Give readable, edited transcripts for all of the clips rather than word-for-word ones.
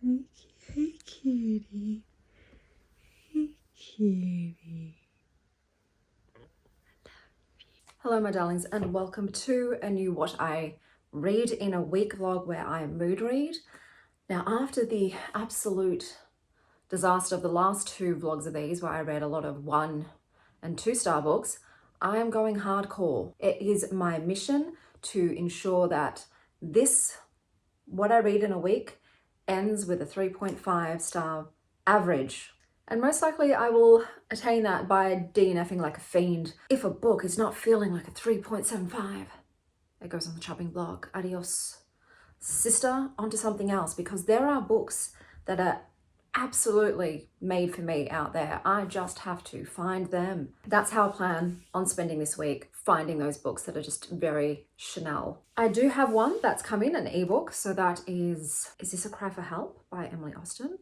Hey, kitty. Hey, kitty. Hello, my darlings, and welcome to a new What I Read in a Week vlog where I mood read. Now, after the absolute disaster of the last two vlogs of these, where I read a lot of 1 and 2 star books, I am going hardcore. It is my mission to ensure that this, What I Read in a Week, ends with a 3.5 star average. And most likely I will attain that by DNFing like a fiend. If a book is not feeling like a 3.75, it goes on the chopping block. Adios, sister, onto something else, because there are books that are absolutely made for me out there. I just have to find them. That's how I plan on spending this week, finding those books that are just very Chanel. I do have one that's come in, an ebook. So that is This a Cry for Help by Emily Austen.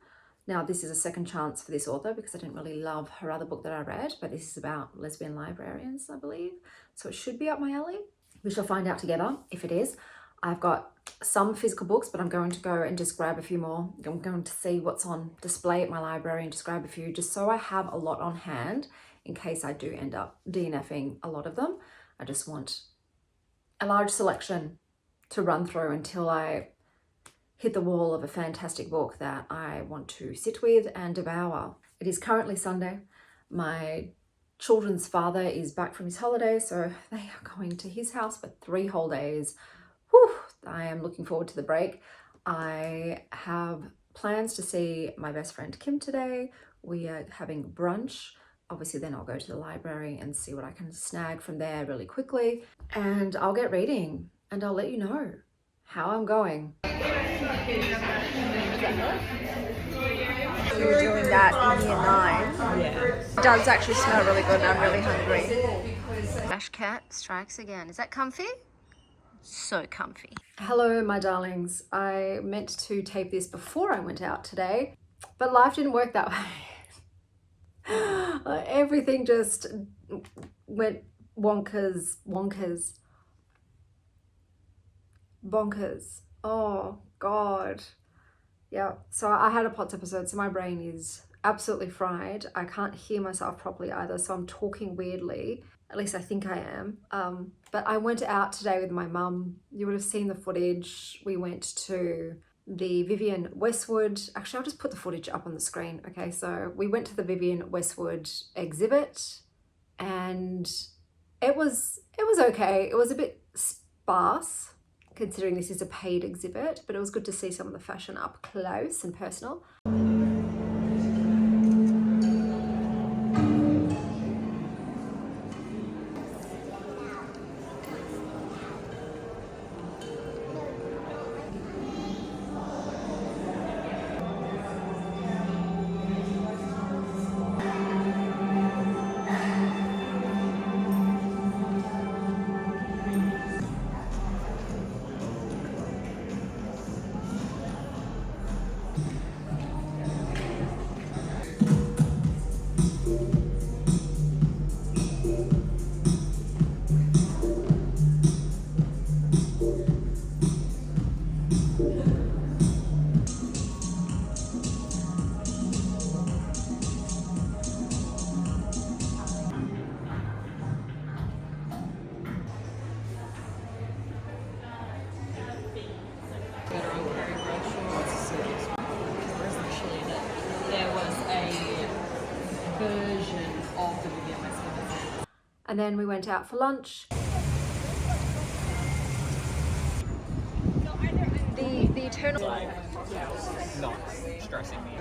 Now, this is a second chance for this author because I didn't really love her other book that I read, but this is about lesbian librarians, I believe. So it should be up my alley. We shall find out together if it is. I've got some physical books, but I'm going to go and just grab a few more. I'm going to see what's on display at my library and just grab a few, just so I have a lot on hand in case I do end up DNFing a lot of them. I just want a large selection to run through until I hit the wall of a fantastic book that I want to sit with and devour. It is currently Sunday. My children's father is back from his holiday, so they are going to his house for 3 whole days. Whew, I am looking forward to the break. I have plans to see my best friend Kim today. We are having brunch. Obviously, then I'll go to the library and see what I can snag from there really quickly. And I'll get reading and I'll let you know how I'm going. We were doing that in year 9. Yeah. It does actually smell really good and I'm really hungry. Trash cat strikes again. Is that comfy? So comfy. Hello, my darlings. I meant to tape this before I went out today, but life didn't work that way. Everything just went bonkers. Oh, God. Yeah, so I had a POTS episode, so my brain is absolutely fried. I can't hear myself properly either, so I'm talking weirdly. At least I think I am. But I went out today with my mum. You would have seen the footage. We went to the Vivienne Westwood. Actually, I'll just put the footage up on the screen. Okay, so we went to the Vivienne Westwood exhibit and it was okay. It was a bit sparse considering this is a paid exhibit, but it was good to see some of the fashion up close and personal. And then we went out for lunch. The eternal... Not stressing me.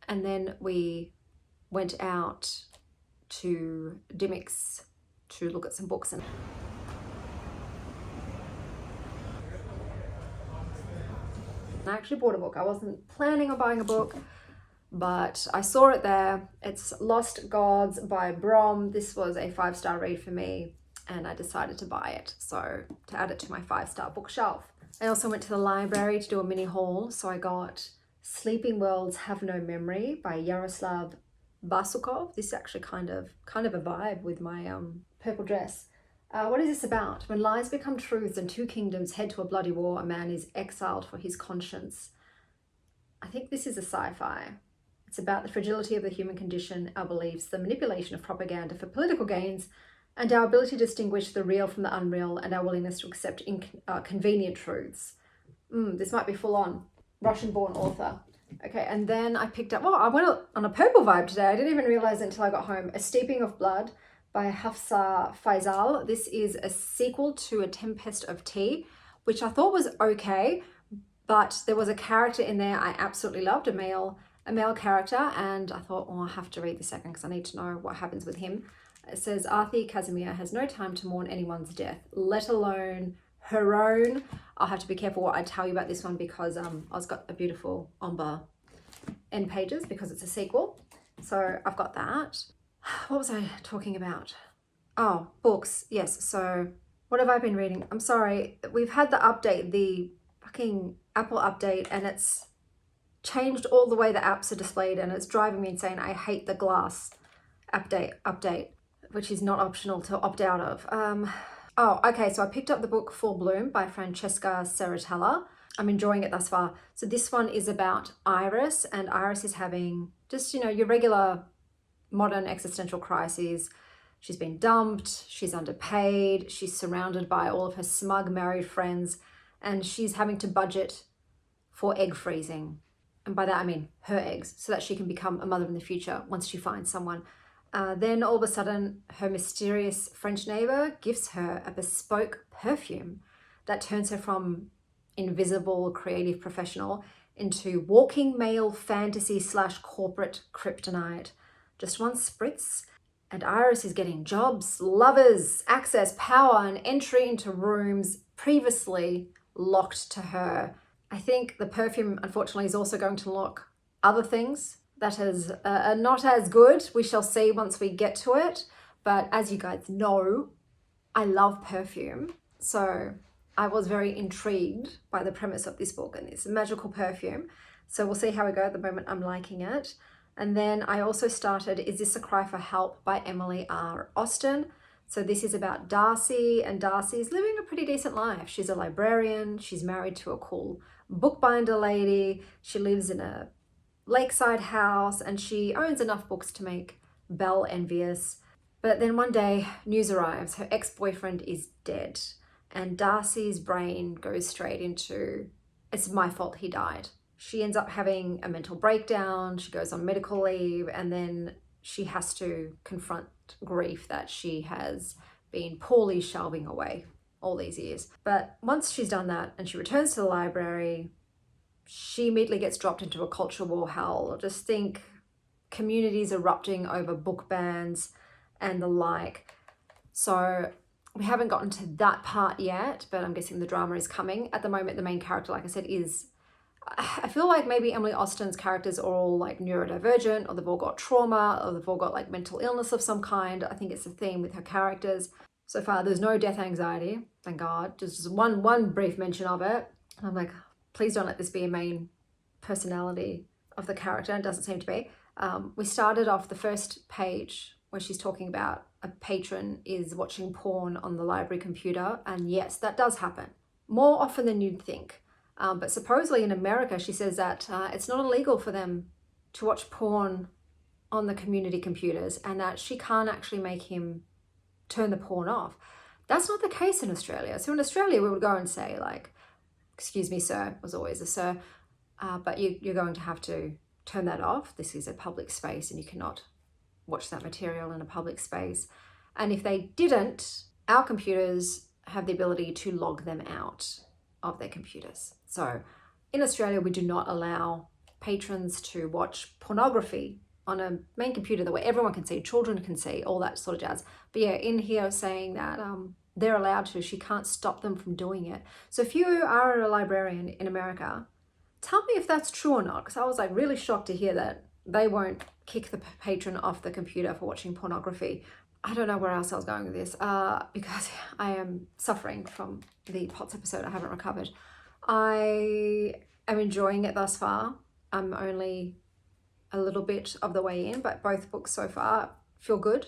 And then we went out to Dimmicks to look at some books. And I actually bought a book. I wasn't planning on buying a book, but I saw it there. It's Lost Gods by Breene. This was a 5-star read for me and I decided to buy it, so to add it to my 5-star bookshelf. I also went to the library to do a mini haul, so I got Sleeping Worlds Have No Memory by Yaroslav Basukov. This is actually kind of a vibe with my purple dress. What is this about? When lies become truths and two kingdoms head to a bloody war, a man is exiled for his conscience. I think this is a sci-fi. It's about the fragility of the human condition, our beliefs, the manipulation of propaganda for political gains, and our ability to distinguish the real from the unreal, and our willingness to accept convenient truths. This might be full on. Russian-born author. Okay, and then I picked up, I went on a purple vibe today. I didn't even realize it until I got home. A Steeping of Blood by Hafsa Faisal. This is a sequel to A Tempest of Tea, which I thought was okay, but there was a character in there I absolutely loved, a male character, and I thought, I have to read the second because I need to know what happens with him. It says, Arthi Casimir has no time to mourn anyone's death, let alone her own. I'll have to be careful what I tell you about this one because I've got a beautiful ombre end pages because it's a sequel. So I've got that. What was I talking about? Oh, books. Yes. So what have I been reading? I'm sorry. We've had the update, the fucking Apple update, and it's changed all the way the apps are displayed and it's driving me insane. I hate the glass update, which is not optional to opt out of. Oh, okay, so I picked up the book Full Bloom by Francesca Serritella. I'm enjoying it thus far. So this one is about Iris, and Iris is having just, your regular modern existential crises. She's been dumped, she's underpaid, she's surrounded by all of her smug married friends, and she's having to budget for egg freezing. And by that I mean her eggs, so that she can become a mother in the future once she finds someone. Then all of a sudden, her mysterious French neighbor gifts her a bespoke perfume that turns her from invisible creative professional into walking male fantasy / corporate kryptonite. Just one spritz, and Iris is getting jobs, lovers, access, power, and entry into rooms previously locked to her. I think the perfume, unfortunately, is also going to lock other things that is not as good. We shall see once we get to it. But as you guys know, I love perfume. So I was very intrigued by the premise of this book and this magical perfume. So we'll see how we go. At the moment, I'm liking it. And then I also started Is This a Cry for Help by Emily R. Austen. So this is about Darcy, and Darcy's living a pretty decent life. She's a librarian. She's married to a cool bookbinder lady. She lives in a lakeside house and she owns enough books to make Belle envious. But then one day news arrives. Her ex-boyfriend is dead, and Darcy's brain goes straight into, it's my fault he died. She ends up having a mental breakdown. She goes on medical leave, and then she has to confront grief that she has been poorly shelving away all these years. But once she's done that and she returns to the library, she immediately gets dropped into a culture war hell. Just think communities erupting over book bans and the like. So we haven't gotten to that part yet, but I'm guessing the drama is coming. At the moment, the main character, like I said, I feel like maybe Emily Austen's characters are all like neurodivergent, or they've all got trauma, or they've all got like mental illness of some kind. I think it's a theme with her characters. So far, there's no death anxiety, thank God. Just one brief mention of it. And I'm like, please don't let this be a main personality of the character. It doesn't seem to be. We started off the first page where she's talking about a patron is watching porn on the library computer. And yes, that does happen more often than you'd think. But supposedly in America, she says that it's not illegal for them to watch porn on the community computers, and that she can't actually make him turn the porn off. That's not the case in Australia. So in Australia, we would go and say like, excuse me, sir, was always a sir, but you're going to have to turn that off. This is a public space and you cannot watch that material in a public space. And if they didn't, our computers have the ability to log them out of their computers. So in Australia, we do not allow patrons to watch pornography on a main computer the way everyone can see, children can see, all that sort of jazz. But yeah, in here saying that they're allowed to, she can't stop them from doing it. So if you are a librarian in America, tell me if that's true or not, because I was like really shocked to hear that they won't kick the patron off the computer for watching pornography. I don't know where else I was going with this because I am suffering from the POTS episode. I haven't recovered. I am enjoying it thus far. I'm only a little bit of the way in, but both books so far feel good.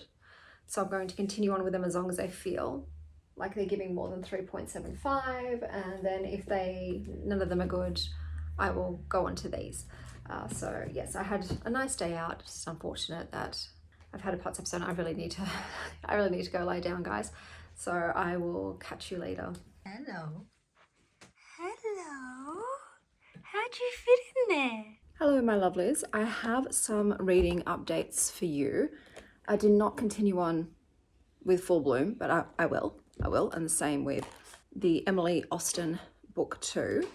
So I'm going to continue on with them as long as they feel like they're giving more than 3.75, and then if none of them are good, I will go on to these. So yes, I had a nice day out. It's just unfortunate that I've had a POTS episode. I really need to go lay down, guys. So I will catch you later. Hello. Hello. How'd you fit in there? Hello, my lovelies. I have some reading updates for you. I did not continue on with Full Bloom, but I will, and the same with the Emily Austen book 2.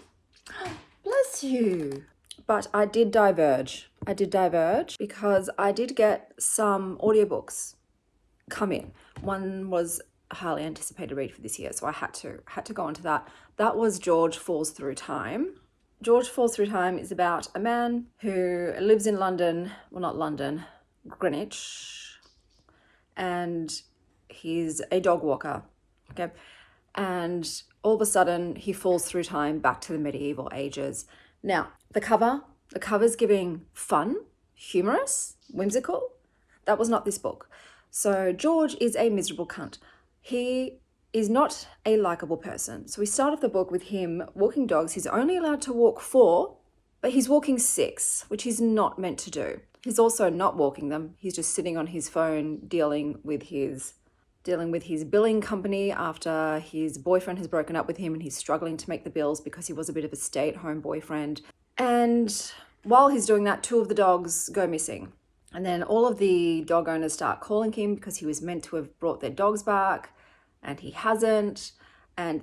Bless you. But I did diverge. Because I did get some audiobooks come in. One was a highly anticipated read for this year, so I had to go on to that. That was George Falls Through Time. George Falls Through Time is about a man who lives in London, well, not London, Greenwich, and he's a dog walker, okay? And all of a sudden, he falls through time back to the medieval ages. Now, the cover's giving fun, humorous, whimsical. That was not this book. So George is a miserable cunt. He is not a likable person. So we start off the book with him walking dogs. He's only allowed to walk 4, but he's walking 6, which he's not meant to do. He's also not walking them. He's just sitting on his phone dealing with his billing company after his boyfriend has broken up with him and he's struggling to make the bills because he was a bit of a stay-at-home boyfriend. And while he's doing that, 2 of the dogs go missing. And then all of the dog owners start calling him because he was meant to have brought their dogs back and he hasn't. And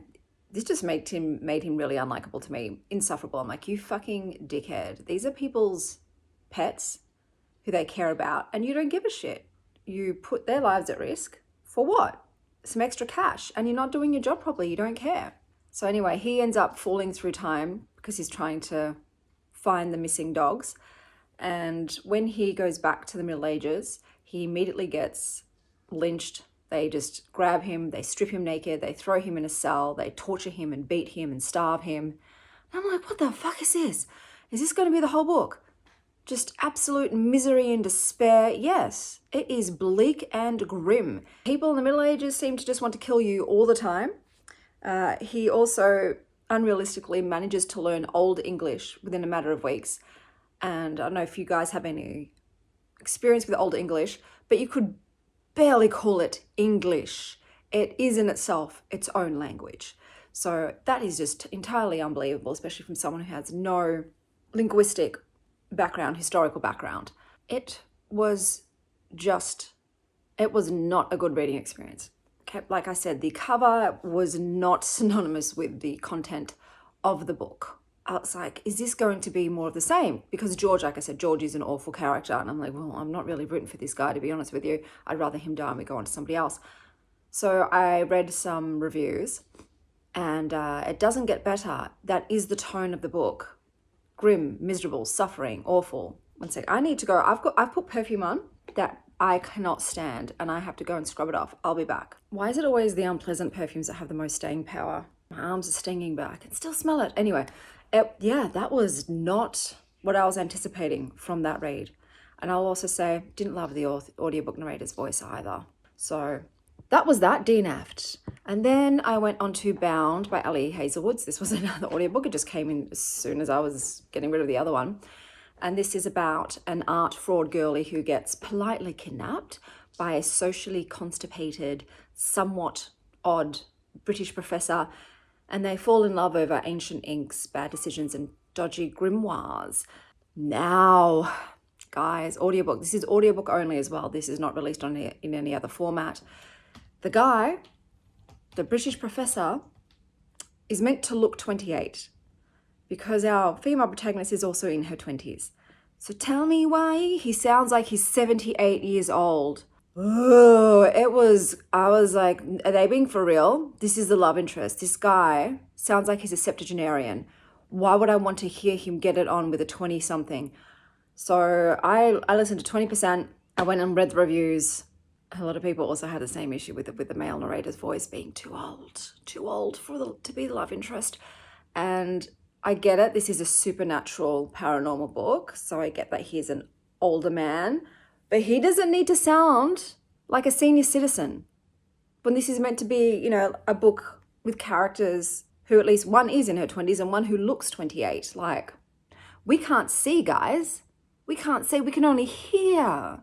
this just made him really unlikable to me, insufferable. I'm like, you fucking dickhead. These are people's pets who they care about and you don't give a shit. You put their lives at risk for what? Some extra cash, and you're not doing your job properly. You don't care. So anyway, he ends up falling through time because he's trying to find the missing dogs. And when he goes back to the Middle Ages, he immediately gets lynched. They just grab him, they strip him naked, they throw him in a cell, they torture him and beat him and starve him. And I'm like, what the fuck is this? Is this going to be the whole book? Just absolute misery and despair. Yes, it is bleak and grim. People in the Middle Ages seem to just want to kill you all the time. He also unrealistically manages to learn Old English within a matter of weeks. And I don't know if you guys have any experience with Old English, but you could barely call it English. It is in itself its own language. So that is just entirely unbelievable, especially from someone who has no linguistic background, historical background. It was not a good reading experience. Okay, like I said, the cover was not synonymous with the content of the book. I was like, is this going to be more of the same? Because George, like I said, George is an awful character. And I'm like, well, I'm not really rooting for this guy, to be honest with you. I'd rather him die and we go on to somebody else. So I read some reviews and it doesn't get better. That is the tone of the book. Grim, miserable, suffering, awful. One sec, I need to go. I've put perfume on that I cannot stand and I have to go and scrub it off. I'll be back. Why is it always the unpleasant perfumes that have the most staying power? My arms are stinging, but I can still smell it. Anyway, that was not what I was anticipating from that read. And I'll also say, didn't love the audiobook narrator's voice either. So that was that, DNF'd. And then I went on to Bound by Ali Hazelwoods. This was another audiobook. It just came in as soon as I was getting rid of the other one. And this is about an art fraud girlie who gets politely kidnapped by a socially constipated, somewhat odd British professor. And they fall in love over ancient inks, bad decisions, and dodgy grimoires. Now, guys, audiobook. This is audiobook only as well. This is not released in any other format. The guy, the British professor, is meant to look 28 because our female protagonist is also in her 20s. So tell me why he sounds like he's 78 years old. Oh, I was like, are they being for real? This is the love interest. This guy sounds like he's a septuagenarian. Why would I want to hear him get it on with a 20-something? So I listened to 20%. I went and read the reviews. A lot of people also had the same issue with the male narrator's voice being too old to be the love interest. And I get it. This is a supernatural paranormal book. So I get that he's an older man, but he doesn't need to sound like a senior citizen. when this is meant to be, you know, a book with characters who at least one is in her 20s and one who looks 28. Like, we can't see, guys. We can't see. We can only hear.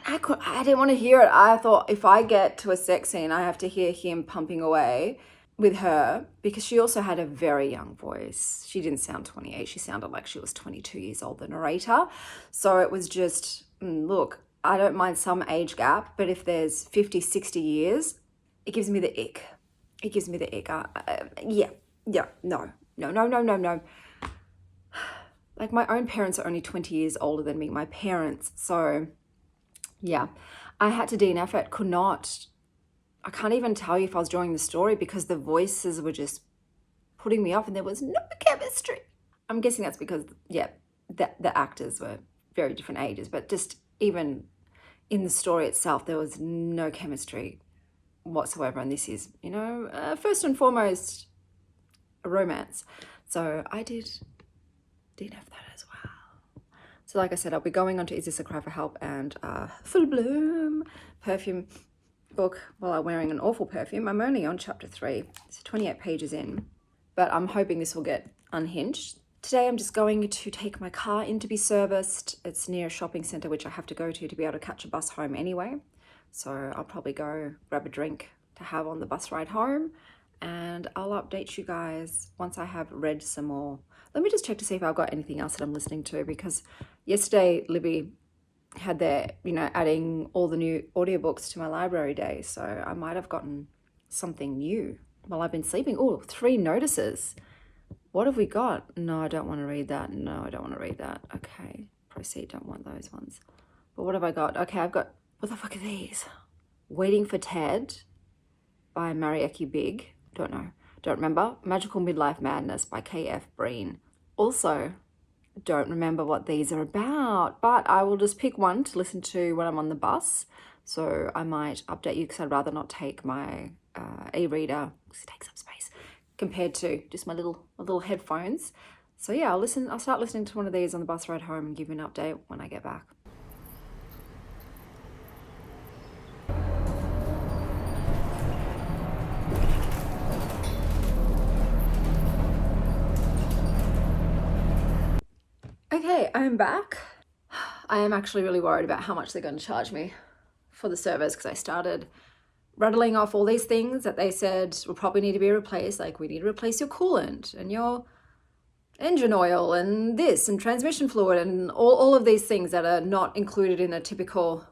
And I didn't want to hear it. I thought if I get to a sex scene, I have to hear him pumping away with her, because she also had a very young voice. She didn't sound 28. She sounded like she was 22 years old, the narrator. So it was just, look, I don't mind some age gap, but if there's 50, 60 years, it gives me the ick. It gives me the ick. No. Like, my own parents are only 20 years older than me, my parents. So, yeah, I had to DNF it. I can't even tell you if I was enjoying the story because the voices were just putting me off and there was no chemistry. I'm guessing that's because, the actors were very different ages, but just even in the story itself, there was no chemistry whatsoever. And this is, you know, first and foremost, a romance. So I did DNF that as well. So like I said, I'll be going on to Is This a Cry for Help and Full Bloom perfume book while I'm wearing an awful perfume. I'm only on chapter 3. It's 28 pages in, but I'm hoping this will get unhinged. Today I'm just going to take my car in to be serviced. It's near a shopping centre which I have to go to be able to catch a bus home anyway. So I'll probably go grab a drink to have on the bus ride home, and I'll update you guys once I have read some more. Let me just check to see if I've got anything else that I'm listening to, because yesterday Libby had their, you know, adding all the new audiobooks to my library day. So I might have gotten something new while I've been sleeping. Oh, 3 notices. What have we got? No, I don't want to read that. No, I don't want to read that. Okay, proceed. Don't want those ones. But what have I got? Okay, I've got, what the fuck are these? Waiting for Ted by Marieke Big. Don't know. Don't remember. Magical Midlife Madness by K.F. Breene. Also, don't remember what these are about, but I will just pick one to listen to when I'm on the bus. So I might update you because I'd rather not take my e-reader because it takes up space compared to just my little headphones. So yeah, I'll start listening to one of these on the bus ride home and give you an update when I get back. Okay, I'm back. I am actually really worried about how much they're going to charge me for the service, because I started rattling off all these things that they said will probably need to be replaced. Like, we need to replace your coolant and your engine oil and this and transmission fluid and all of these things that are not included in a typical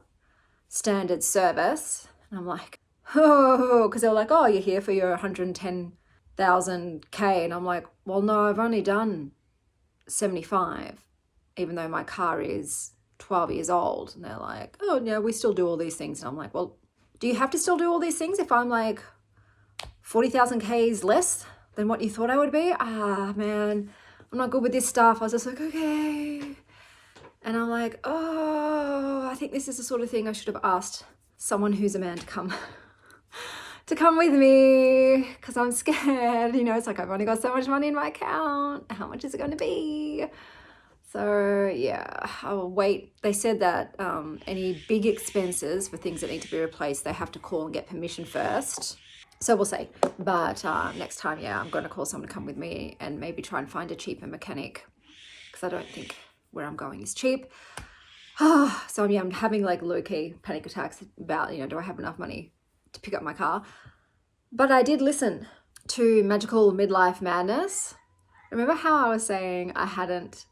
standard service. And I'm like, oh, because they're like, oh, you're here for your 110,000 K. And I'm like, well, no, I've only done 75. Even though my car is 12 years old. And they're like, oh, no, we still do all these things. And I'm like, well, do you have to still do all these things if I'm like 40,000 Ks less than what you thought I would be? Ah, man, I'm not good with this stuff. I was just like, okay. And I'm like, oh, I think this is the sort of thing I should have asked someone who's a man to come with me, because I'm scared. You know, it's like, I've only got so much money in my account. How much is it going to be? So yeah, I'll wait. They said that any big expenses for things that need to be replaced, they have to call and get permission first. So we'll see. But next time, yeah, I'm going to call someone to come with me and maybe try and find a cheaper mechanic, because I don't think where I'm going is cheap. So yeah, I'm having like low-key panic attacks about, you know, do I have enough money to pick up my car? But I did listen to Magical Midlife Madness. Remember how I was saying I hadn't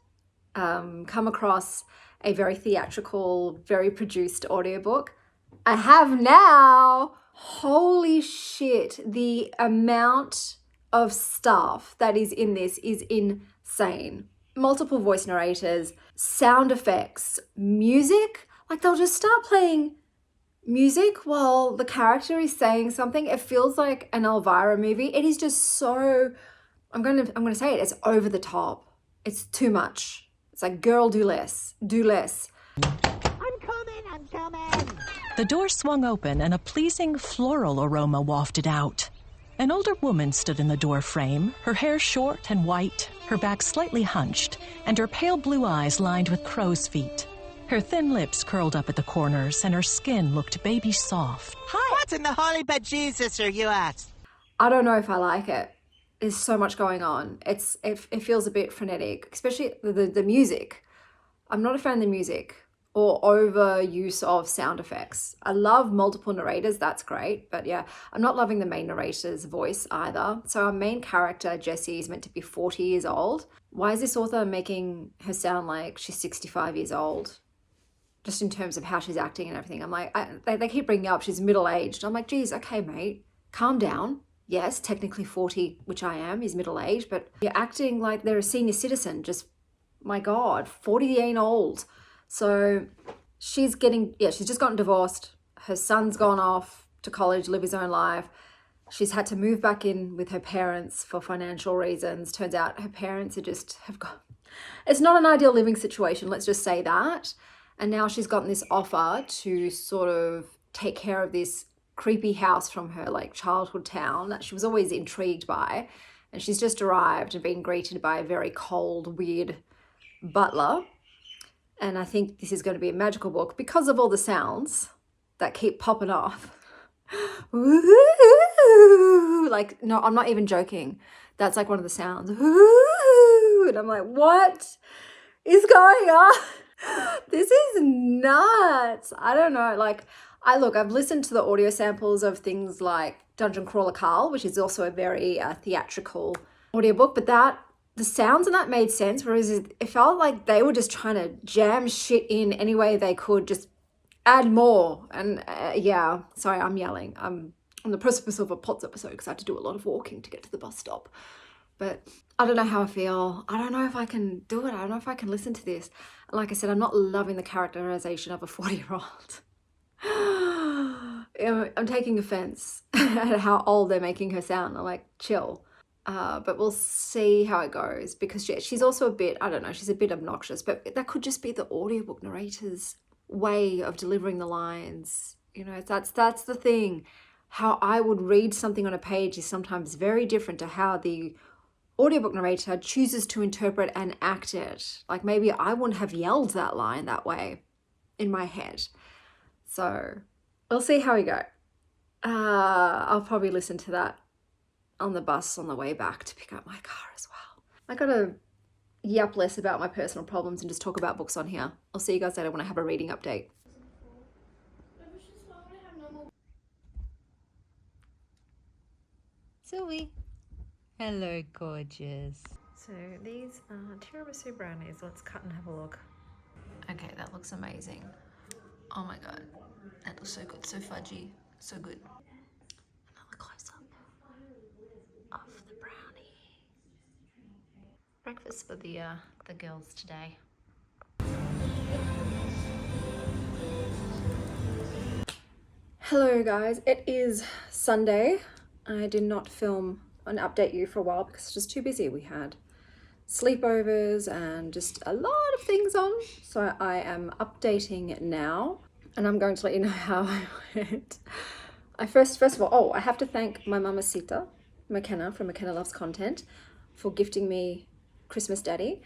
come across a very theatrical, very produced audiobook? I have now. Holy shit, the amount of stuff that is in this is insane. Multiple voice narrators, sound effects, music. Like, they'll just start playing music while the character is saying something. It feels like an Elvira movie. It is just so, I'm gonna say it, it's over the top. It's too much. It's like, girl, do less, do less. I'm coming. The door swung open and a pleasing floral aroma wafted out. An older woman stood in the door frame, her hair short and white, her back slightly hunched, and her pale blue eyes lined with crow's feet. Her thin lips curled up at the corners, and her skin looked baby soft. Hi. What in the holy bejesus are you at? I don't know if I like it. There's so much going on. It feels a bit frenetic, especially the music. I'm not a fan of the music or overuse of sound effects. I love multiple narrators, that's great, but yeah, I'm not loving the main narrator's voice either. So our main character, Jessie, is meant to be 40 years old. Why is this author making her sound like she's 65 years old? Just in terms of how she's acting and everything. I'm like, they keep bringing up she's middle-aged. I'm like, geez, okay, mate, calm down. Yes, technically 40, which I am, is middle-aged, but you're acting like they're a senior citizen. Just, my God, 40 ain't old. So she's just gotten divorced. Her son's gone off to college, live his own life. She's had to move back in with her parents for financial reasons. Turns out her parents it's not an ideal living situation, let's just say that. And now she's gotten this offer to sort of take care of this creepy house from her like childhood town that she was always intrigued by. And she's just arrived and been greeted by a very cold, weird butler. And I think this is going to be a magical book because of all the sounds that keep popping off. Like, no, I'm not even joking. That's like one of the sounds. And I'm like, what is going on? This is nuts. I don't know. Like, I've listened to the audio samples of things like Dungeon Crawler Carl, which is also a very theatrical audiobook, but the sounds in that made sense, whereas it felt like they were just trying to jam shit in any way they could, just add more. And yeah, sorry, I'm yelling. I'm on the precipice of a POTS episode because I had to do a lot of walking to get to the bus stop. But I don't know how I feel. I don't know if I can do it. I don't know if I can listen to this. Like I said, I'm not loving the characterization of a 40-year-old. I'm taking offense at how old they're making her sound. I'm like, chill. But we'll see how it goes because she's also a bit, I don't know, she's a bit obnoxious, but that could just be the audiobook narrator's way of delivering the lines. You know, that's the thing. How I would read something on a page is sometimes very different to how the audiobook narrator chooses to interpret and act it. Like maybe I wouldn't have yelled that line that way in my head. So we'll see how we go. I'll probably listen to that on the bus on the way back to pick up my car as well. I gotta yap less about my personal problems and just talk about books on here. I'll see you guys later when I have a reading update. Zoe. Hello, gorgeous. So these are tiramisu brownies. Let's cut and have a look. Okay, that looks amazing. Oh my God, that looks so good, so fudgy, so good. Another close up of the brownie. Breakfast for the girls today. Hello guys, it is Sunday. I did not film and update you for a while because it's just too busy. We had sleepovers and just a lot of things on. So I am updating now and I'm going to let you know how I went. First of all, I have to thank my mamacita, McKenna from McKenna Loves Content, for gifting me Christmas Daddy.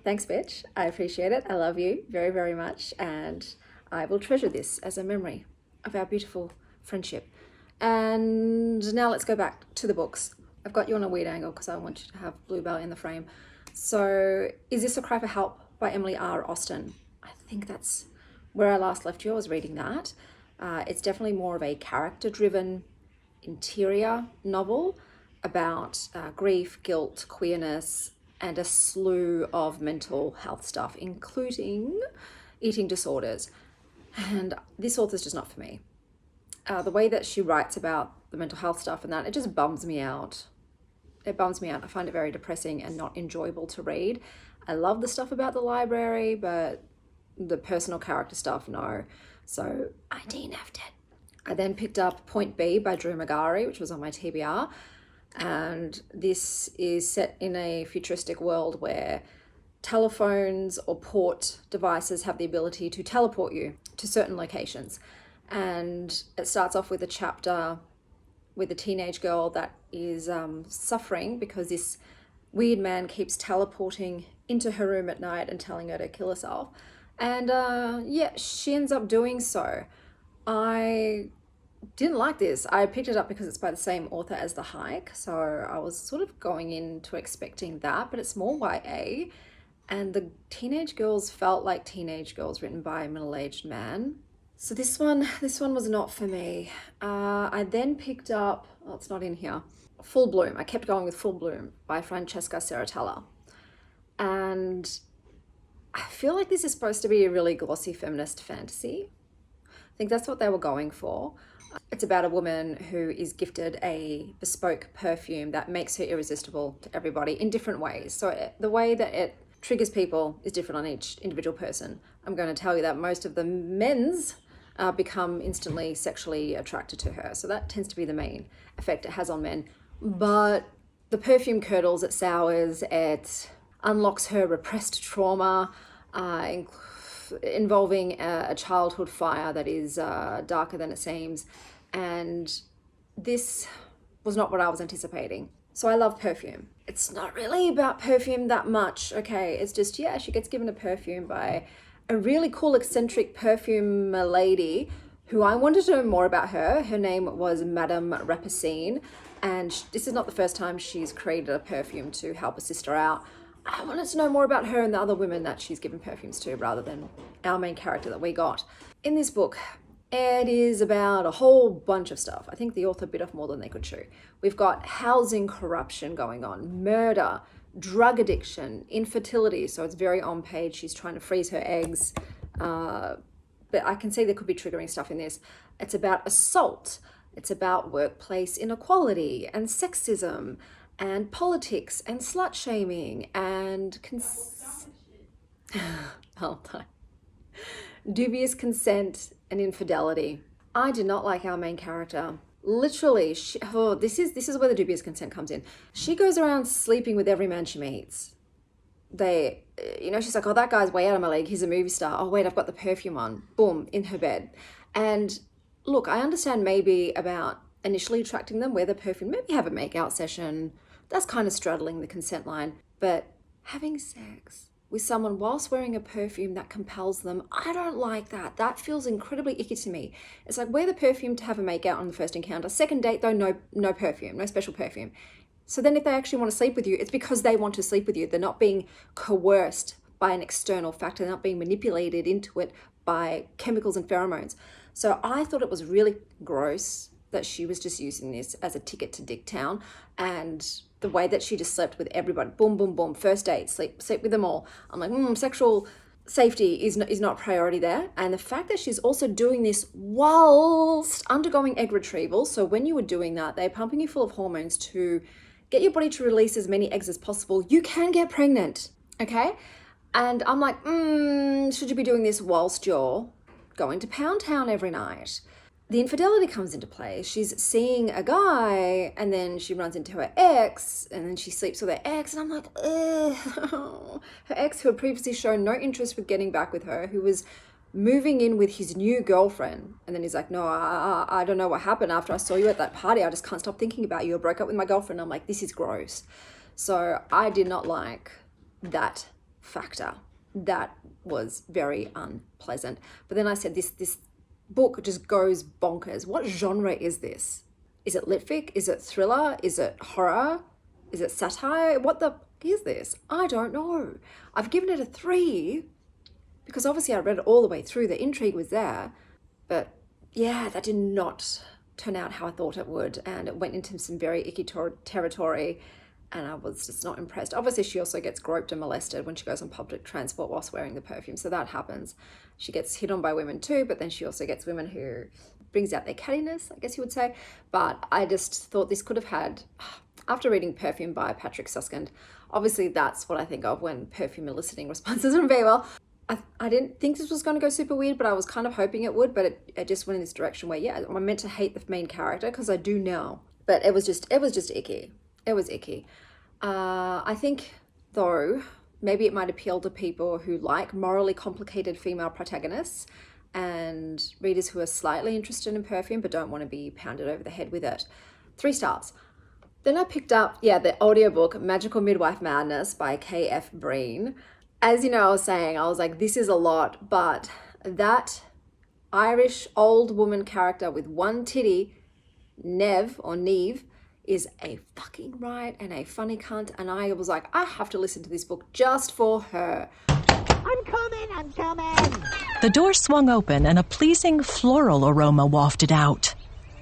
Thanks, bitch. I appreciate it. I love you very, very much. And I will treasure this as a memory of our beautiful friendship. And now let's go back to the books. I've got you on a weird angle because I want you to have Bluebell in the frame. So, Is This a Cry for Help by Emily R. Austen. I think that's where I last left you. I was reading that. It's definitely more of a character-driven interior novel about grief, guilt, queerness, and a slew of mental health stuff, including eating disorders. And this author's just not for me. The way that she writes about the mental health stuff and that, it just bums me out. It bums me out. I find it very depressing and not enjoyable to read. I love the stuff about the library, but the personal character stuff, no. So I DNF'd it. I then picked up Point B by Drew Magari, which was on my TBR. And this is set in a futuristic world where telephones or port devices have the ability to teleport you to certain locations. And it starts off with a chapter with a teenage girl that is suffering because this weird man keeps teleporting into her room at night and telling her to kill herself. And yeah, she ends up doing so. I didn't like this. I picked it up because it's by the same author as The Hike, so I was sort of going into expecting that, but it's more YA, and the teenage girls felt like teenage girls written by a middle-aged man. So this one was not for me. I then picked up, oh, it's not in here, Full Bloom. I kept going with Full Bloom by Francesca Serritella. And I feel like this is supposed to be a really glossy feminist fantasy. I think that's what they were going for. It's about a woman who is gifted a bespoke perfume that makes her irresistible to everybody in different ways. So the way that it triggers people is different on each individual person. I'm going to tell you that most of the men's become instantly sexually attracted to her. So that tends to be the main effect it has on men. But the perfume curdles, it sours, it unlocks her repressed trauma, involving a childhood fire that is darker than it seems. And this was not what I was anticipating. So I love perfume. It's not really about perfume that much, okay? It's just, yeah, she gets given a perfume by a really cool eccentric perfume lady who I wanted to know more about her. Her name was Madame Rapacine, and this is not the first time she's created a perfume to help a sister out. I wanted to know more about her and the other women that she's given perfumes to rather than our main character that we got. In this book, it is about a whole bunch of stuff. I think the author bit off more than they could chew. We've got housing corruption going on, murder, drug addiction, infertility. So it's very on page. She's trying to freeze her eggs. But I can see there could be triggering stuff in this. It's about assault. It's about workplace inequality and sexism and politics and slut shaming and dubious consent and infidelity. I did not like our main character. Literally, this is where the dubious consent comes in. She goes around sleeping with every man she meets. She's like, oh, that guy's way out of my league. He's a movie star. Oh, wait, I've got the perfume on. Boom, in her bed. And look, I understand maybe about initially attracting them, wear the perfume, maybe have a make-out session. That's kind of straddling the consent line. But having sex with someone whilst wearing a perfume that compels them, I don't like that. That feels incredibly icky to me. It's like, wear the perfume to have a make-out on the first encounter. Second date, though, no perfume, no special perfume. So then if they actually want to sleep with you, it's because they want to sleep with you. They're not being coerced by an external factor. They're not being manipulated into it by chemicals and pheromones. So I thought it was really gross that she was just using this as a ticket to Dicktown, and the way that she just slept with everybody, boom, boom, boom, first date, sleep with them all. I'm like, sexual safety is not priority there. And the fact that she's also doing this whilst undergoing egg retrieval. So when you were doing that, they're pumping you full of hormones to get your body to release as many eggs as possible. You can get pregnant, okay? And I'm like, should you be doing this whilst you're going to Pound Town every night? The infidelity comes into play. She's seeing a guy and then she runs into her ex and then she sleeps with her ex. And I'm like, ugh. Her ex, who had previously shown no interest with getting back with her, who was moving in with his new girlfriend. And then he's like, no, I don't know what happened after I saw you at that party. I just can't stop thinking about you. I broke up with my girlfriend. I'm like, this is gross. So I did not like that factor. That was very unpleasant. But then I said, this book just goes bonkers. What genre is this? Is it litfic? Is it thriller? Is it horror? Is it satire? What the is this? I don't know. I've given it a 3 because obviously I read it all the way through. The intrigue was there, but yeah, that did not turn out how I thought it would, and it went into some very icky territory, and I was just not impressed. Obviously, she also gets groped and molested when she goes on public transport whilst wearing the perfume, so that happens. She gets hit on by women too, but then she also gets women who brings out their cattiness, I guess you would say. But I just thought this could have had, after reading Perfume by Patrick Suskind, obviously that's what I think of when perfume eliciting responses from people. I didn't think this was going to go super weird, but I was kind of hoping it would, but it just went in this direction where, yeah, I'm meant to hate the main character because I do now. But it was just icky. It was icky. I think, though, maybe it might appeal to people who like morally complicated female protagonists and readers who are slightly interested in perfume but don't want to be pounded over the head with it. 3 stars. Then I picked up, the audiobook Magical Midlife Madness by K.F. Breene. as you know, I was saying, I was like, this is a lot, but that Irish old woman character with one titty, Nev or Neve, is a fucking right and a funny cunt. And I was like, I have to listen to this book just for her. I'm coming! The door swung open and a pleasing floral aroma wafted out.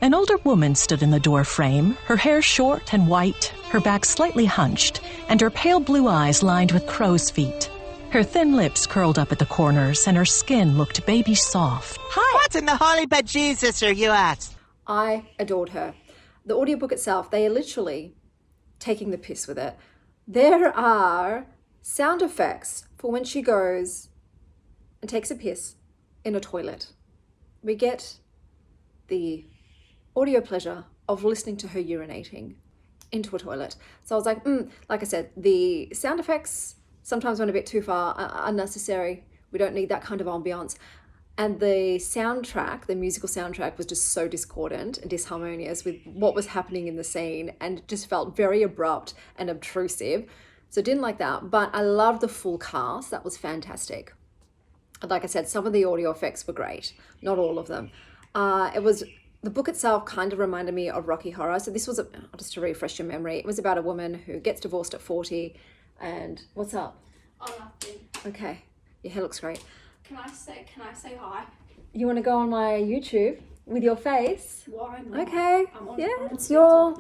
An older woman stood in the door frame, her hair short and white, her back slightly hunched, and her pale blue eyes lined with crow's feet. Her thin lips curled up at the corners, and her skin looked baby soft. Hi! What in the holy bejesus are you at? I adored her. The audiobook itself, they are literally taking the piss with it. There are sound effects for when she goes and takes a piss in a toilet. We get the audio pleasure of listening to her urinating into a toilet. So I was like, like I said, the sound effects sometimes went a bit too far, unnecessary. We don't need that kind of ambiance. And the soundtrack, the musical soundtrack, was just so discordant and disharmonious with what was happening in the scene, and just felt very abrupt and obtrusive. So didn't like that, but I loved the full cast. That was fantastic. Like I said, some of the audio effects were great, not all of them. The book itself kind of reminded me of Rocky Horror. So this was, just to refresh your memory, it was about a woman who gets divorced at 40 and, what's up? Oh, nothing. Okay, your hair looks great. Can I say hi? You want to go on my YouTube with your face? Why not? Okay, yeah, it's your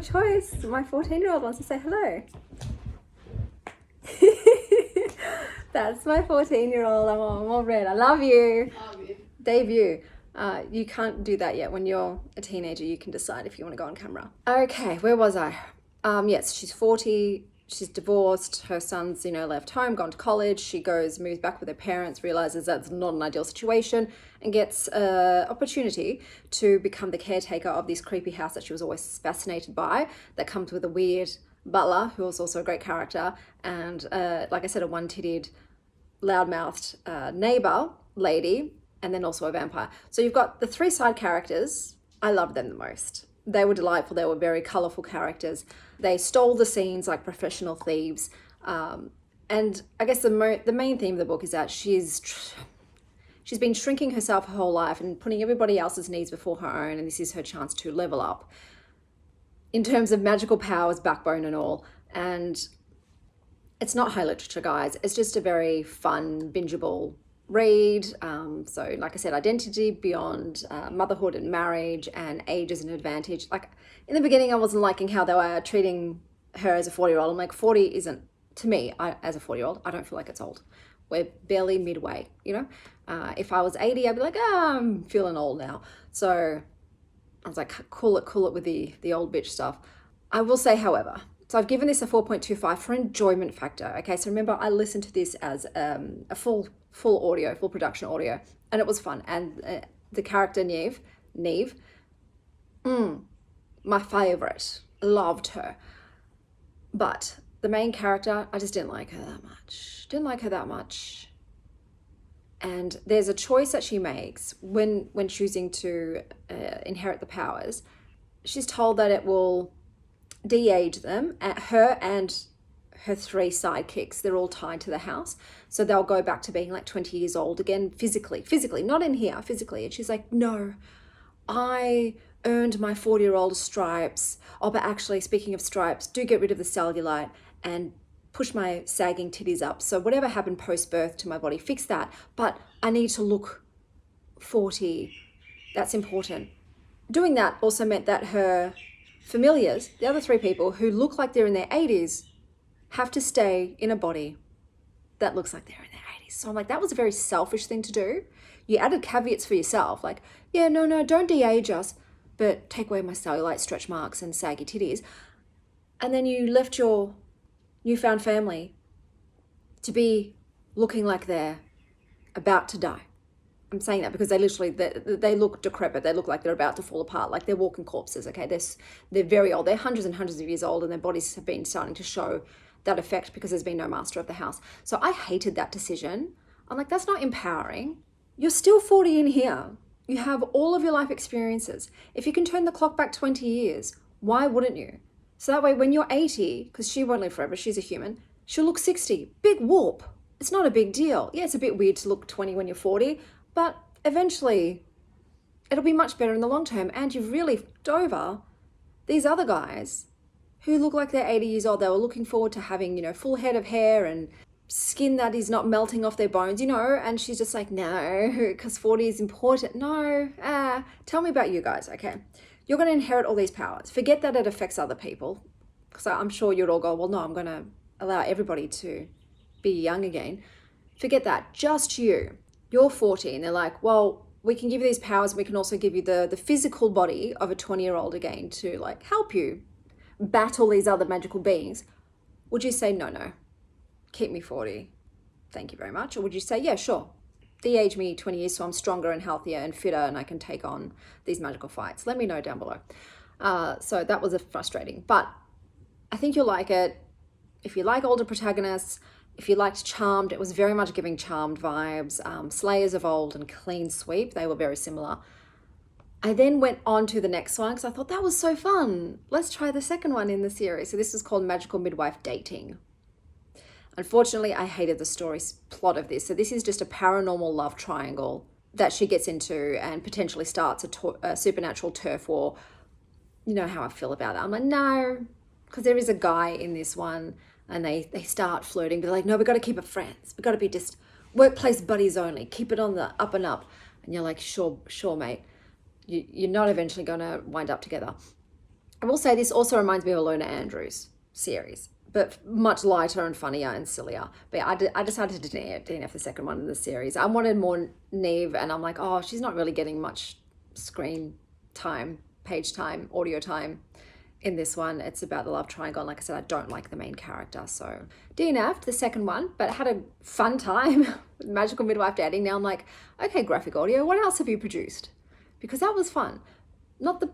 choice. My 14-year-old wants to say hello. That's my 14-year-old. I'm all red. I love you. Love you. Debut. You can't do that yet. When you're a teenager, you can decide if you want to go on camera. Okay, where was I? Yes, she's 40. She's divorced. Her son's, left home, gone to college. She moves back with her parents, realizes that's not an ideal situation, and gets an opportunity to become the caretaker of this creepy house that she was always fascinated by, that comes with a weird butler, who was also a great character, and, like I said, a one-titted, loudmouthed neighbor lady, and then also a vampire. So you've got the three side characters. I loved them the most. They were delightful. They were very colourful characters. They stole the scenes like professional thieves. And I guess the main theme of the book is that she's been shrinking herself her whole life and putting everybody else's needs before her own, and this is her chance to level up in terms of magical powers, backbone and all. And it's not high literature, guys. It's just a very fun, bingeable read. So like I said, identity beyond motherhood and marriage, and age as an advantage. Like in the beginning, I wasn't liking how they were treating her as a 40-year-old. I'm like, 40 isn't, to me, as a 40-year-old, I don't feel like it's old. We're barely midway, if I was 80, I'd be like, I'm feeling old now. So I was like, cool it with the old bitch stuff. I will say, however, so I've given this a 4.25 for enjoyment factor. Okay, so remember, I listened to this as a full production audio, and it was fun. And the character Neve, my favorite, loved her. But the main character, I just didn't like her that much. And there's a choice that she makes when choosing to inherit the powers. She's told that it will de-age them, her and her three sidekicks. They're all tied to the house, so they'll go back to being like 20 years old again, physically, not in here, physically. And she's like, no, I earned my 40-year-old stripes. Oh, but actually, speaking of stripes, do get rid of the cellulite and push my sagging titties up. So whatever happened post-birth to my body, fix that. But I need to look 40. That's important. Doing that also meant that her familiars, the other three people who look like they're in their 80s, have to stay in a body that looks like they're in their 80s. So I'm like, that was a very selfish thing to do. You added caveats for yourself, like, yeah, no, don't de-age us, but take away my cellulite, stretch marks, and saggy titties. And then you left your newfound family to be looking like they're about to die. I'm saying that because they look decrepit. They look like they're about to fall apart, like they're walking corpses, okay? They're very old. They're hundreds and hundreds of years old, and their bodies have been starting to show that effect because there's been no master of the house. So I hated that decision. I'm like, that's not empowering. You're still 40 in here. You have all of your life experiences. If you can turn the clock back 20 years, why wouldn't you? So that way when you're 80, because she won't live forever, she's a human, she'll look 60. Big whoop. it's not a big deal. Yeah, it's a bit weird to look 20 when you're 40, but eventually it'll be much better in the long term. And you've really fucked over these other guys who look like they're 80 years old. They were looking forward to having, full head of hair and skin that is not melting off their bones, and she's just like, no, because 40 is important. No, tell me about you guys, okay? You're going to inherit all these powers. Forget that it affects other people, because I'm sure you'd all go, well, no, I'm going to allow everybody to be young again. Forget that, just you. You're 40, and they're like, well, we can give you these powers, and we can also give you the physical body of a 20-year-old again to like help you battle these other magical beings. Would you say, no, keep me 40, thank you very much? Or would you say, yeah, sure, de-age me 20 years so I'm stronger and healthier and fitter and I can take on these magical fights? Let me know down below. So that was frustrating, but I think you'll like it. If you like older protagonists, if you liked Charmed, it was very much giving Charmed vibes. Slayers of Old and Clean Sweep, they were very similar. I then went on to the next one because I thought that was so fun. Let's try the second one in the series. So this is called Magical Midwife Dating. Unfortunately, I hated the story plot of this. So this is just a paranormal love triangle that she gets into and potentially starts a supernatural turf war. You know how I feel about that. I'm like, no, because there is a guy in this one and they start flirting, but they're like, no, we've got to keep it friends. We've got to be just workplace buddies only. Keep it on the up and up. And you're like, sure, mate. You're not eventually going to wind up together. I will say this also reminds me of a Lona Andrews series, but much lighter and funnier and sillier. But I decided to DNF the second one in the series. I wanted more Neve, and I'm like, oh, she's not really getting much screen time, page time, audio time in this one. It's about the love triangle, and like I said, I don't like the main character, so DNF'd the second one, but had a fun time with Magical Midwife Dating. Now I'm like, okay, graphic audio, what else have you produced? Because that was fun. Not the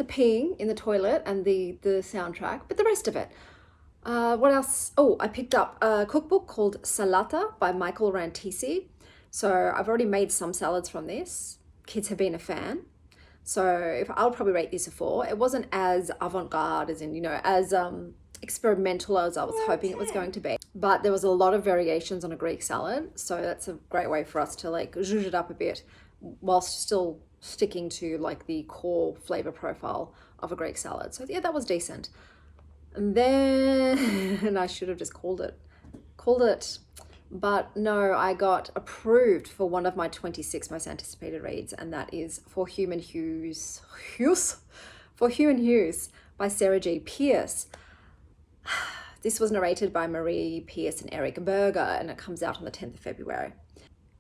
peeing in the toilet and the soundtrack, but the rest of it. What else? Oh, I picked up a cookbook called Salata by Michael Rantisi. So I've already made some salads from this. Kids have been a fan. So I'll probably rate this a 4. It wasn't as avant-garde as in, as experimental as I was hoping it was going to be. But there was a lot of variations on a Greek salad. So that's a great way for us to like zhuzh it up a bit whilst still sticking to like the core flavor profile of a Greek salad. So yeah, that was decent. And then I should have just called it, but no, I got approved for one of my 26 most anticipated reads, and that is For Human Hues by Sarah J. Pearce. This was narrated by Marie Pierce and Eric Berger, and it comes out on the 10th of February.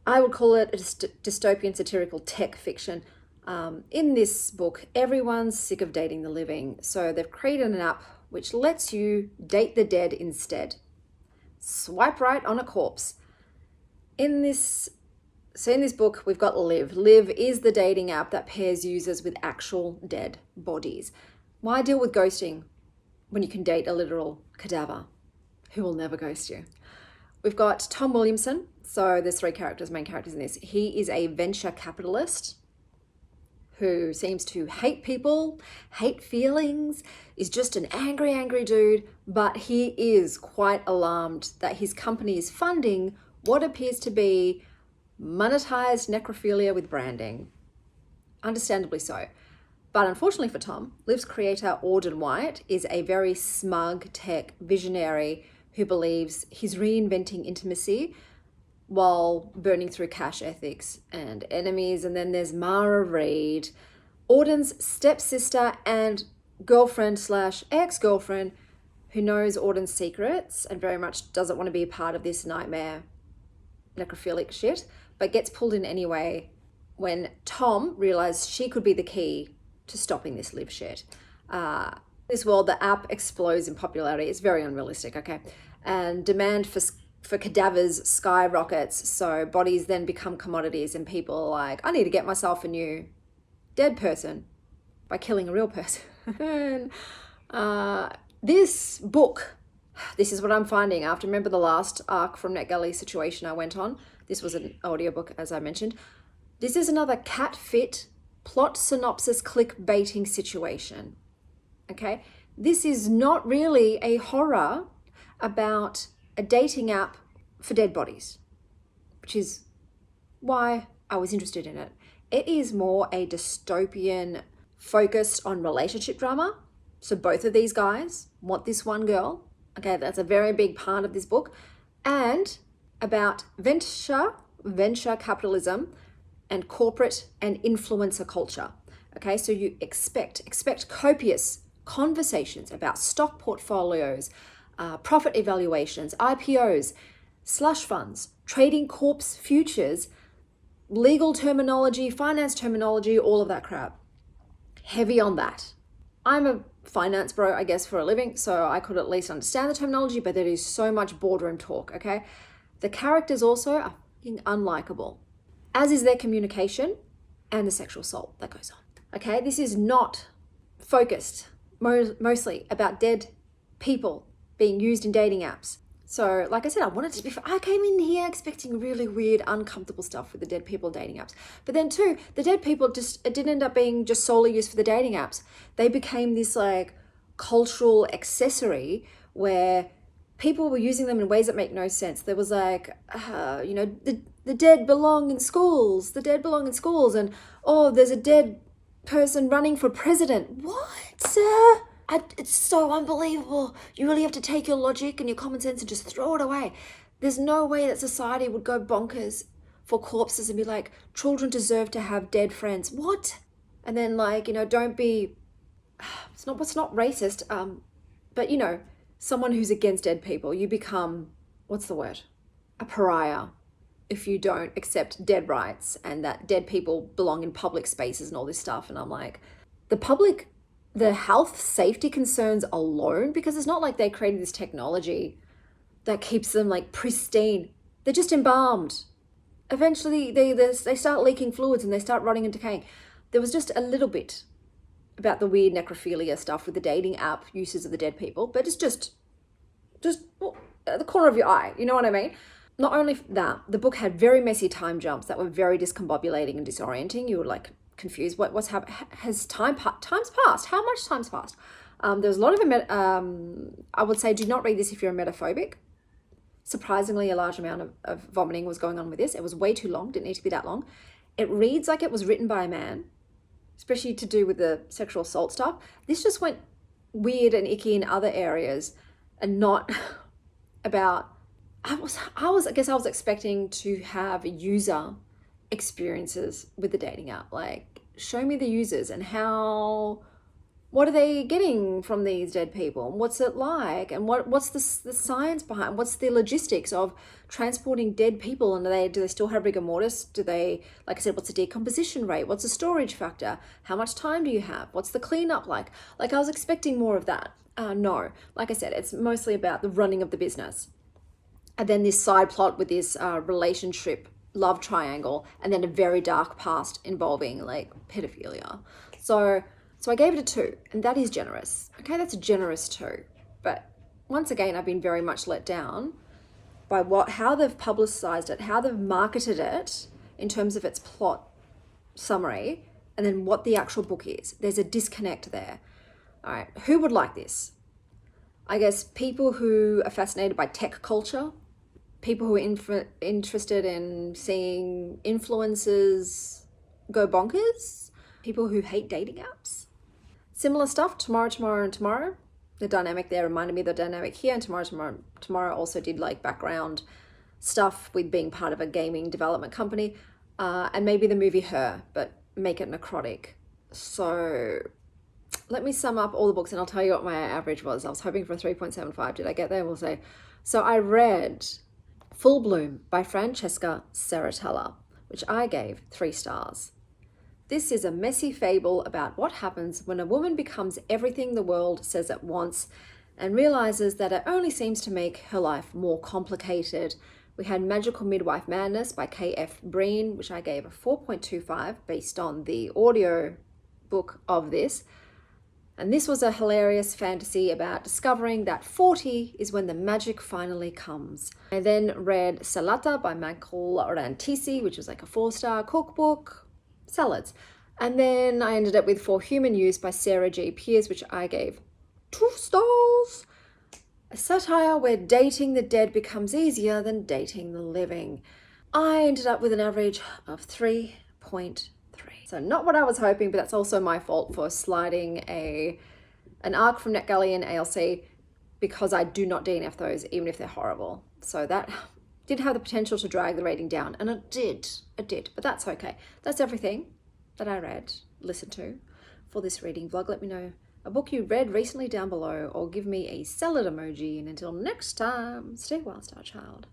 I would call it a dystopian satirical tech fiction. In this book, everyone's sick of dating the living, so they've created an app which lets you date the dead instead. Swipe right on a corpse. In this book, we've got Liv. Liv is the dating app that pairs users with actual dead bodies. Why deal with ghosting when you can date a literal cadaver who will never ghost you? We've got Tom Williamson. So there's 3 main characters in this. He is a venture capitalist who seems to hate people, hate feelings, is just an angry dude, but he is quite alarmed that his company is funding what appears to be monetized necrophilia with branding. Understandably so. But unfortunately for Tom, Liv's creator, Auden White, is a very smug tech visionary who believes he's reinventing intimacy while burning through cash ethics and enemies. And then there's Mara Reid, Auden's stepsister and girlfriend/ex-girlfriend, who knows Auden's secrets and very much doesn't want to be a part of this nightmare necrophilic shit, but gets pulled in anyway when Tom realized she could be the key to stopping this Liv shit. This world, the app explodes in popularity. It's very unrealistic, okay? And demand for cadavers skyrockets, so bodies then become commodities, and people are like, I need to get myself a new dead person by killing a real person. This book, this is what I'm finding after, remember the last arc from NetGalley situation I went on? This was an audiobook, as I mentioned. This is another cat fit plot synopsis clickbaiting situation, okay? This is not really a horror about a dating app for dead bodies, which is why I was interested in it. It is more a dystopian focused on relationship drama. So both of these guys want this one girl. Okay, that's a very big part of this book. And about venture capitalism and corporate and influencer culture. Okay, so you expect copious conversations about stock portfolios, profit evaluations, IPOs, slush funds, trading corps futures, legal terminology, finance terminology, all of that crap. Heavy on that. I'm a finance bro, I guess, for a living, so I could at least understand the terminology, but there is so much boardroom talk, okay? The characters also are fucking unlikable, as is their communication and the sexual assault that goes on. Okay, this is not focused mostly about dead people being used in dating apps. So, like I said, I came in here expecting really weird, uncomfortable stuff with the dead people dating apps. But then too, the dead people it didn't end up being just solely used for the dating apps. They became this like cultural accessory where people were using them in ways that make no sense. There was like, the dead belong in schools. The dead belong in schools. And, oh, there's a dead person running for president. What? It's so unbelievable. You really have to take your logic and your common sense and just throw it away. There's no way that society would go bonkers for corpses and be like, children deserve to have dead friends. What? And then don't be, it's not racist, but someone who's against dead people, you become, what's the word? A pariah if you don't accept dead rights and that dead people belong in public spaces and all this stuff. And I'm like, the health safety concerns alone, because it's not like they created this technology that keeps them like pristine. They're just embalmed. Eventually they start leaking fluids and they start rotting and decaying. There was just a little bit about the weird necrophilia stuff with the dating app uses of the dead people, but it's just at the corner of your eye, you know what I mean? Not only that, the book had very messy time jumps that were very discombobulating and disorienting. You were like confused. What's happened? Has time's passed? How much time's passed? There's a lot of I would say do not read this if you're a metaphobic. Surprisingly, a large amount of vomiting was going on with this. It was way too long. Didn't need to be that long. It reads like it was written by a man, especially to do with the sexual assault stuff. This just went weird and icky in other areas and not about, I guess I was expecting to have user experiences with the dating app. Like, show me the users and what are they getting from these dead people? What's it like? And what's the science behind? What's the logistics of transporting dead people? And do they still have rigor mortis? Do they, like I said, what's the decomposition rate? What's the storage factor? How much time do you have? What's the cleanup like? Like, I was expecting more of that. No, like I said, it's mostly about the running of the business. And then this side plot with this relationship love triangle, and then a very dark past involving like pedophilia. So I gave it a 2, and that is generous. Okay, that's a generous 2. But once again, I've been very much let down by how they've publicized it, how they've marketed it in terms of its plot summary, and then what the actual book is. There's a disconnect there. All right, who would like this? I guess people who are fascinated by tech culture, people who are interested in seeing influencers go bonkers, people who hate dating apps. Similar stuff, tomorrow, and tomorrow. The dynamic there reminded me of the dynamic here, and tomorrow also did like background stuff with being part of a gaming development company, and maybe the movie Her, but make it necrotic. So let me sum up all the books and I'll tell you what my average was. I was hoping for a 3.75. Did I get there? We'll say. So I read Full Bloom by Francesca Serritella, which I gave 3 stars. This is a messy fable about what happens when a woman becomes everything the world says it wants and realizes that it only seems to make her life more complicated. We had Magical Midlife Madness by K.F. Breene, which I gave a 4.25 based on the audio book of this. And this was a hilarious fantasy about discovering that 40 is when the magic finally comes. I then read Salata by Michael Swanwick, which was like a 4-star cookbook, salads. And then I ended up with For Human Use by Sarah J. Pierce, which I gave 2 stars. A satire where dating the dead becomes easier than dating the living. I ended up with an average of 3.3. So not what I was hoping, but that's also my fault for sliding an arc from NetGalley and ALC, because I do not DNF those, even if they're horrible. So that did have the potential to drag the rating down, and it did, but that's okay. That's everything that I read, listened to for this reading vlog. Let me know a book you read recently down below, or give me a salad emoji. And until next time, stay well, Star Child.